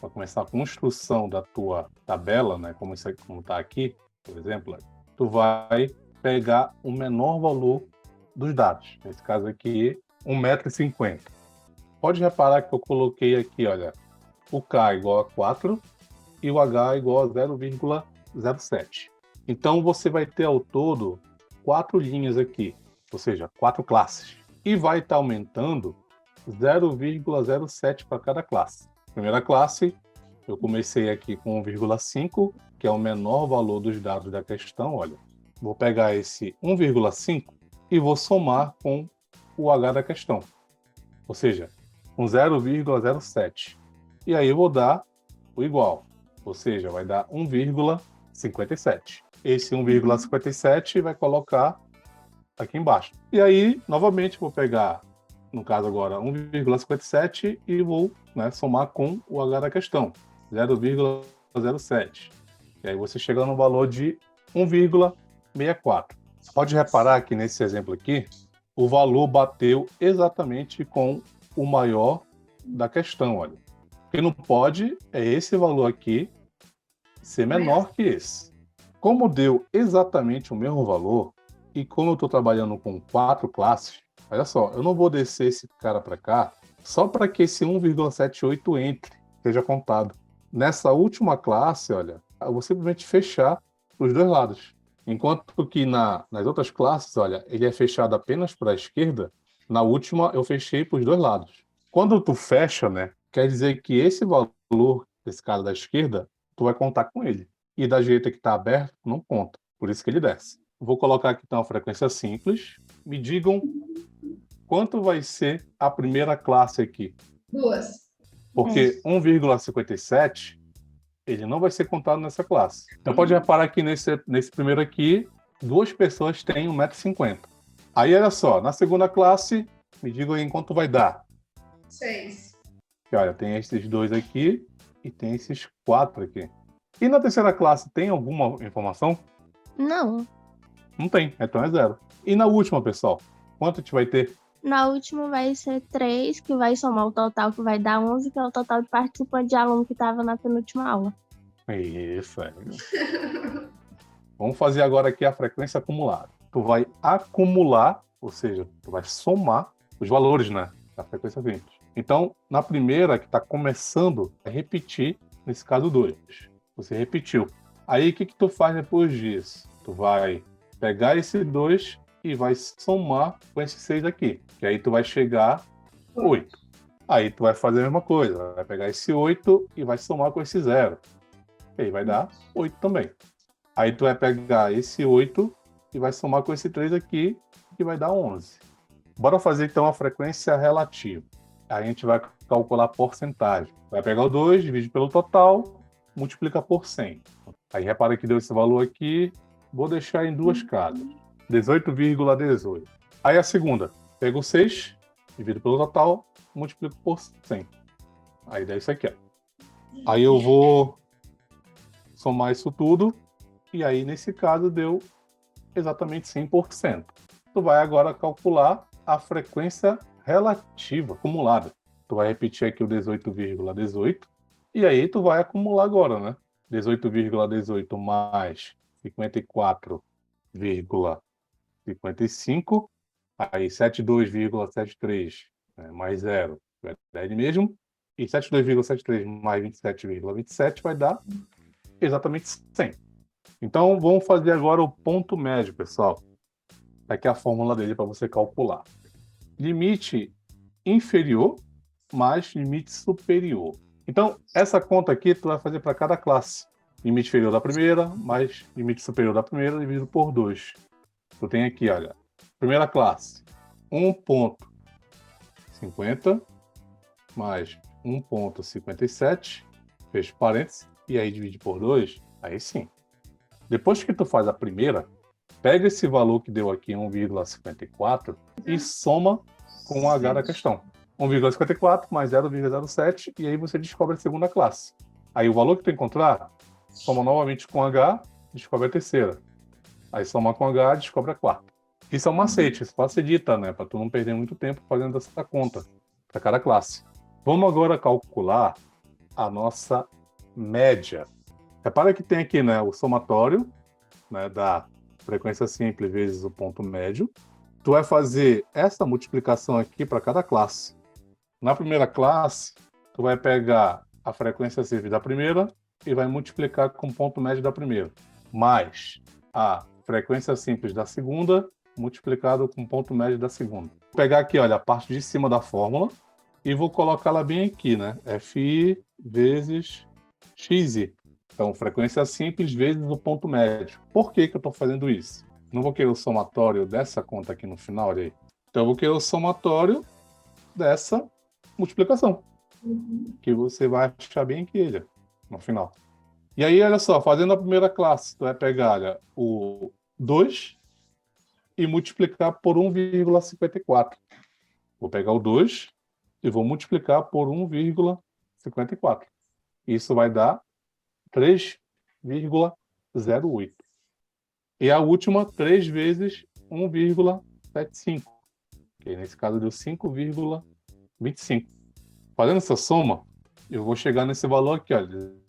para começar a construção da tua tabela, né, como está aqui, por exemplo, tu vai pegar o menor valor dos dados. Nesse caso aqui, 1,50 m. Pode reparar que eu coloquei aqui, olha, o K igual a 4 e o H igual a 0,07. Então, você vai ter ao todo 4 linhas aqui, ou seja, 4 classes. E vai estar aumentando 0,07 para cada classe. Primeira classe, eu comecei aqui com 1,5, que é o menor valor dos dados da questão. Olha, vou pegar esse 1,5 e vou somar com o H da questão, ou seja, com 0,07. E aí eu vou dar o igual, ou seja, vai dar 1,57. Esse 1,57 vai colocar aqui embaixo. E aí, novamente, vou pegar, no caso agora, 1,57 e vou, né, somar com o H da questão, 0,07. E aí você chega no valor de 1,64. Pode reparar que nesse exemplo aqui, o valor bateu exatamente com o maior da questão, olha. O que não pode é esse valor aqui ser menor que esse. Como deu exatamente o mesmo valor, e como eu estou trabalhando com 4 classes, olha só, eu não vou descer esse cara para cá só para que esse 1,78 entre, seja contado. Nessa última classe, olha, eu vou simplesmente fechar os dois lados. Enquanto que nas outras classes, olha, ele é fechado apenas para a esquerda, na última eu fechei para os dois lados. Quando tu fecha, né, quer dizer que esse valor desse cara da esquerda, tu vai contar com ele. E da direita que está aberto, não conta. Por isso que ele desce. Vou colocar aqui então a frequência simples. Me digam quanto vai ser a primeira classe aqui. 2. Porque 1,57, ele não vai ser contado nessa classe. Então pode reparar que nesse primeiro aqui, 2 pessoas têm 1,50 m. Aí, olha só, na segunda classe, me digam aí quanto vai dar. 6. E, olha, tem esses 2 aqui e tem esses 4 aqui. E na terceira classe, tem alguma informação? Não. Não tem, então é 0. E na última, pessoal, quanto a gente vai ter? Na última vai ser 3, que vai somar o total, que vai dar 11, que é o total de participantes de aluno que estava na penúltima aula. Isso, é. Vamos fazer agora aqui a frequência acumulada. Tu vai acumular, ou seja, tu vai somar os valores, né, da frequência simples. Então, na primeira, que está começando, é repetir, nesse caso 2. Você repetiu. Aí, o que tu faz depois disso? Tu vai pegar esse 2 e vai somar com esse 6 aqui, que aí tu vai chegar 8. Aí tu vai fazer a mesma coisa, vai pegar esse 8 e vai somar com esse 0. E aí vai dar 8 também. Aí tu vai pegar esse 8 e vai somar com esse 3 aqui, que vai dar 11. Bora fazer então a frequência relativa. Aí a gente vai calcular a porcentagem. Vai pegar o 2, divide pelo total, multiplica por 100. Aí repara que deu esse valor aqui, vou deixar em 2 casas. 18,18. Aí a segunda, pega o 6, divido pelo total, multiplico por 100. Aí dá isso aqui, ó. Aí eu vou somar isso tudo, e aí nesse caso deu exatamente 100%. Tu vai agora calcular a frequência relativa, acumulada. Tu vai repetir aqui o 18,18, e aí tu vai acumular agora, né? 18,18 mais 54,55, aí 72,73 mais 0 vai dar ele mesmo, e 72,73 mais 27,27 vai dar exatamente 100. Então, vamos fazer agora o ponto médio, pessoal. Aqui é a fórmula dele para você calcular. Limite inferior mais limite superior. Então, essa conta aqui tu vai fazer para cada classe. Limite inferior da primeira mais limite superior da primeira dividido por 2. Tu tem aqui, olha, primeira classe, 1,50 mais 1,57, fecha parênteses, e aí divide por 2, aí sim. Depois que tu faz a primeira, pega esse valor que deu aqui, 1,54, e soma com o H da questão. 1,54 mais 0,07, e aí você descobre a segunda classe. Aí o valor que tu encontrar, soma novamente com H, descobre a terceira. Aí soma com H, descobre a quarta. Isso é um macete, isso facilita, né? Para tu não perder muito tempo fazendo essa conta para cada classe. Vamos agora calcular a nossa média. Repara que tem aqui, né, o somatório, né, da frequência simples vezes o ponto médio. Tu vai fazer essa multiplicação aqui para cada classe. Na primeira classe, tu vai pegar a frequência simples da primeira e vai multiplicar com o ponto médio da primeira, mais a frequência simples da segunda multiplicado com o ponto médio da segunda. Vou pegar aqui, olha, a parte de cima da fórmula e vou colocá-la bem aqui, né? Fi vezes xi. Então, frequência simples vezes o ponto médio. Por que que eu estou fazendo isso? Não vou querer o somatório dessa conta aqui no final, olha aí. Então, eu vou querer o somatório dessa multiplicação, que você vai achar bem aqui, olha, no final. E aí, olha só, fazendo a primeira classe, tu vai pegar, olha, o 2 e multiplicar por 1,54. Vou pegar o 2 e vou multiplicar por 1,54. Isso vai dar 3,08. E a última, 3 vezes 1,75. Que nesse caso deu 5,25. Fazendo essa soma, eu vou chegar nesse valor aqui, ó,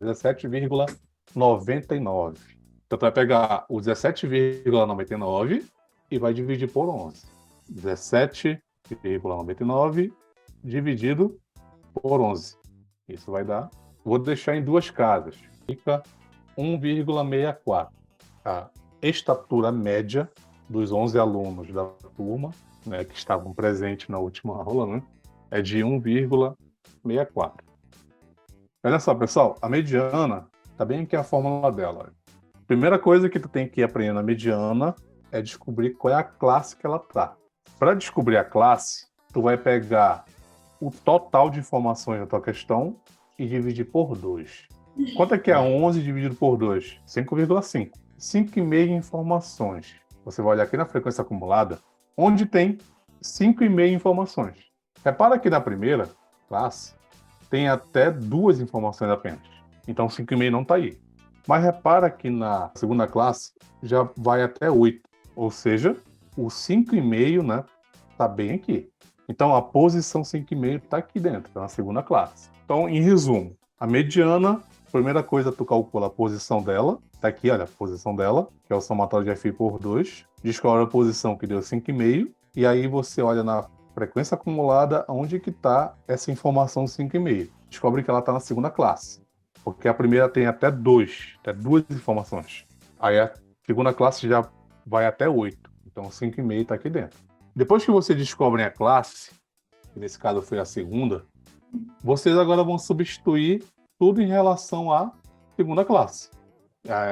17,99. Então, tu vai pegar o 17,99 e vai dividir por 11. 17,99 dividido por 11. Isso vai dar... Vou deixar em duas casas. Fica 1,64. A estatura média dos 11 alunos da turma, né, que estavam presentes na última aula, né, é de 1,64. Olha só, pessoal, a mediana está bem aqui a fórmula dela. Primeira coisa que tu tem que aprender na mediana é descobrir qual é a classe que ela está. Para descobrir a classe, tu vai pegar o total de informações da tua questão e dividir por 2. Quanto é que é 11 dividido por 2? 5,5. 5,5 informações. Você vai olhar aqui na frequência acumulada, onde tem 5,5 informações. Repara que na primeira classe tem até 2 informações apenas. Então 5,5 não está aí. Mas repara que na segunda classe já vai até 8. Ou seja, o 5,5, né, está bem aqui. Então a posição 5,5 está aqui dentro, está na segunda classe. Então, em resumo, a mediana, primeira coisa, tu calcula a posição dela. Está aqui, olha, a posição dela, que é o somatório de Fi por 2. Descobre a posição que deu 5,5. E aí você olha na frequência acumulada onde que está essa informação 5,5. Descobre que ela está na segunda classe. Porque a primeira tem até 2 informações. Aí a segunda classe já vai até 8. Então 5,5 está aqui dentro. Depois que vocês descobrem a classe, que nesse caso foi a segunda, vocês agora vão substituir tudo em relação à segunda classe.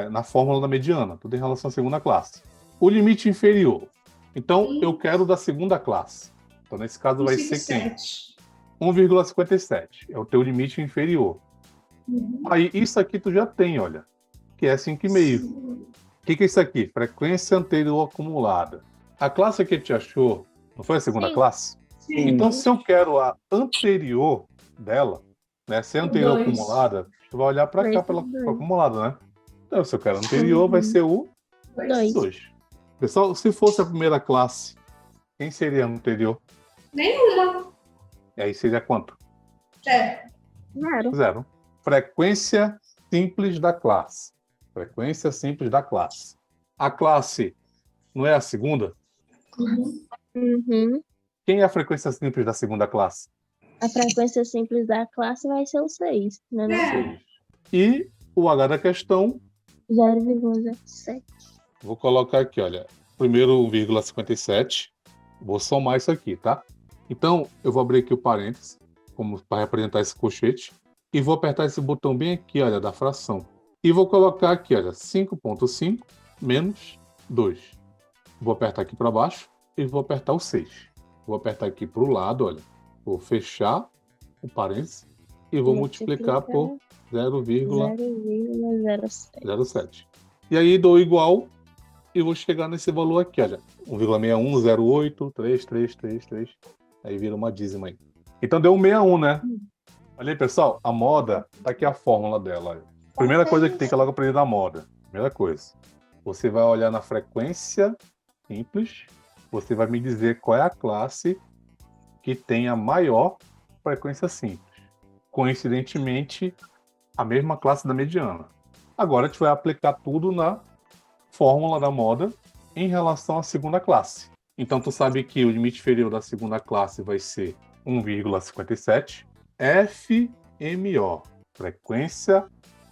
Na fórmula da mediana, tudo em relação à segunda classe. O limite inferior. Então, eu quero da segunda classe. Então, nesse caso, vai ser quem? 1,57. É o teu limite inferior. Aí, isso aqui tu já tem, olha, que é 5,5. O que é isso aqui? Frequência anterior acumulada. A classe que a gente achou, não foi a segunda classe? Sim. Então, se eu quero a anterior dela, né, se é anterior acumulada, tu vai olhar para cá, para acumulada, né? Então, se eu quero anterior, vai ser o 2. Pessoal, se fosse a primeira classe, quem seria a anterior? Nenhuma. E aí seria quanto? 0. 0. Frequência simples da classe. Frequência simples da classe. A classe não é a segunda? Uhum. Quem é a frequência simples da segunda classe? A frequência simples da classe vai ser o 6, né? É. E o H da questão, 0,07. vou colocar aqui, olha, primeiro 1,57. Vou somar isso aqui, tá? Então, eu vou abrir aqui o parênteses, como para representar esse colchete, e vou apertar esse botão bem aqui, olha, da fração. E vou colocar aqui, olha, 5,5 menos 2. Vou apertar aqui para baixo e vou apertar o 6. Vou apertar aqui para o lado, olha. Vou fechar o parênteses e vou multiplicar por 0,07. E aí dou igual e vou chegar nesse valor aqui, olha. 1,6108, 3333. Aí vira uma dízima aí. Então deu 61, né? Olha aí, pessoal, a moda, tá aqui a fórmula dela. Olha. Primeira coisa que tem que logo aprender na moda. Primeira coisa. Você vai olhar na frequência simples. Você vai me dizer qual é a classe que tem a maior frequência simples. coincidentemente, a mesma classe da mediana. Agora a gente vai aplicar tudo na fórmula da moda em relação à segunda classe. Então, tu sabe que o limite inferior da segunda classe vai ser 1,57 FMO, frequência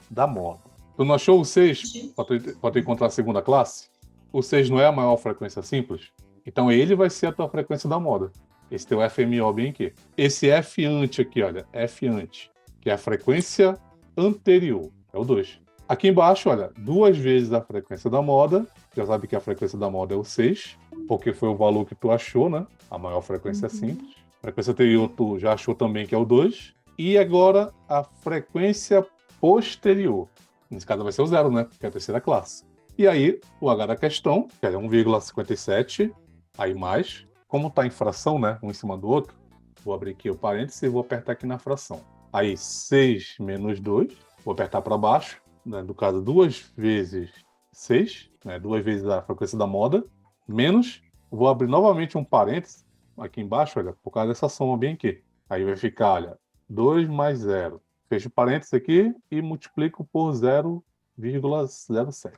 da moda. Tu não achou o 6 para tu encontrar a segunda classe? O 6 não é a maior frequência simples? Então, ele vai ser a tua frequência da moda. Esse teu FMO bem aqui. Esse F ante aqui, olha, F ante, que é a frequência anterior, é o 2. Aqui embaixo, olha, 2 vezes a frequência da moda. Já sabe que a frequência da moda é o 6, porque foi o valor que tu achou, né? A maior frequência simples. A frequência anterior tu já achou também que é o 2. E agora a frequência posterior. Nesse caso vai ser o 0, né? Porque é a terceira classe. E aí, o H da questão, que é 1,57, aí mais. Como está em fração, né? Um em cima do outro, vou abrir aqui o parênteses e vou apertar aqui na fração. Aí, 6 menos 2, vou apertar para baixo. Né? No caso, 2 vezes 6, né? 2 vezes a frequência da moda, menos, vou abrir novamente um parênteses aqui embaixo, olha, por causa dessa soma bem aqui. Aí vai ficar, olha, 2 mais 0. Fecho parênteses aqui e multiplico por 0,07.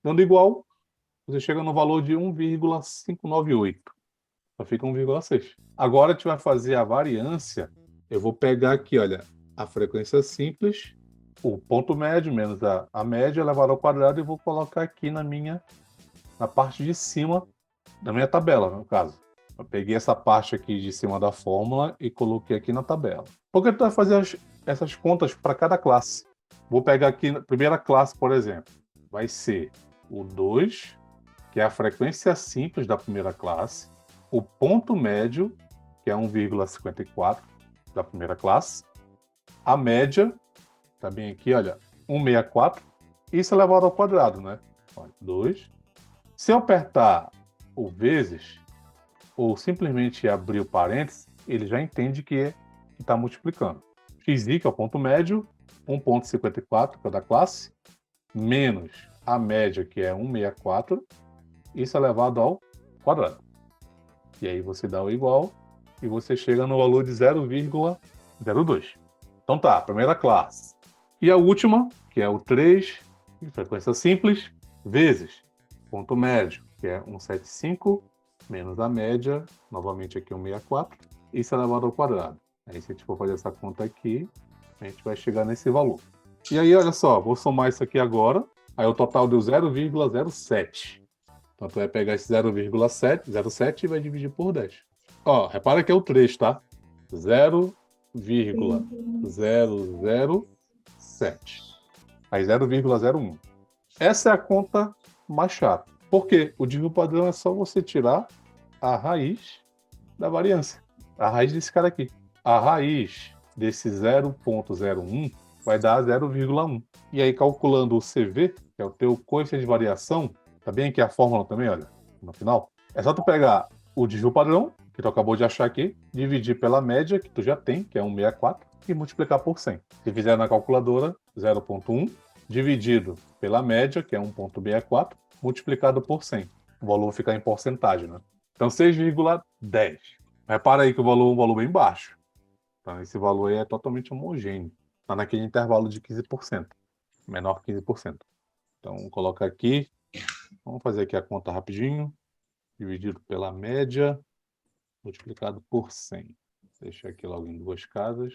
Dando igual, você chega no valor de 1,598. Só fica 1,6. Agora a gente vai fazer a variância. Eu vou pegar aqui, olha, a frequência simples, o ponto médio menos a média elevado ao quadrado e vou colocar aqui na parte de cima da minha tabela, no caso. Eu peguei essa parte aqui de cima da fórmula e coloquei aqui na tabela. Por que tu vai fazer essas contas para cada classe? Vou pegar aqui na primeira classe, por exemplo. Vai ser o 2, que é a frequência simples da primeira classe, o ponto médio, que é 1,54 da primeira classe, a média, tá bem aqui, olha, 164, isso elevado ao quadrado, né? Olha, 2. Se eu apertar o vezes, ou simplesmente abrir o parênteses, ele já entende que está multiplicando. XI, que é o ponto médio, 1,54 que é da classe, menos a média, que é 164, isso elevado ao quadrado. E aí você dá o igual e você chega no valor de 0,02. Então tá, primeira classe. E a última, que é o 3, frequência simples, vezes ponto médio, que é 175, menos a média, novamente aqui 164, isso elevado ao quadrado. Aí se a gente for fazer essa conta aqui, a gente vai chegar nesse valor. E aí, olha só, vou somar isso aqui agora, aí o total deu 0,07. Então, tu vai pegar esse 0,07 e vai dividir por 10. Ó, repara que é o 3, tá? 0,007. Aí 0,01. Essa é a conta mais chata. Por quê? O desvio padrão é só você tirar a raiz da variância. A raiz desse cara aqui. A raiz desse 0,01 vai dar 0,1. E aí, calculando o CV, que é o teu coeficiente de variação, tá bem aqui a fórmula também, olha, no final. É só tu pegar o desvio padrão, que tu acabou de achar aqui, dividir pela média, que tu já tem, que é 164, e multiplicar por 100. Se fizer na calculadora, 0,1, dividido pela média, que é 1,64, multiplicado por 100. O valor fica em porcentagem, né? Então, 6,10. Repara aí que o valor é um valor bem baixo. Então, esse valor aí é totalmente homogêneo. Está naquele intervalo de 15%. Menor que 15%. Então, vamos colocar aqui. Vamos fazer aqui a conta rapidinho. Dividido pela média, multiplicado por 100. Deixa aqui logo em duas casas.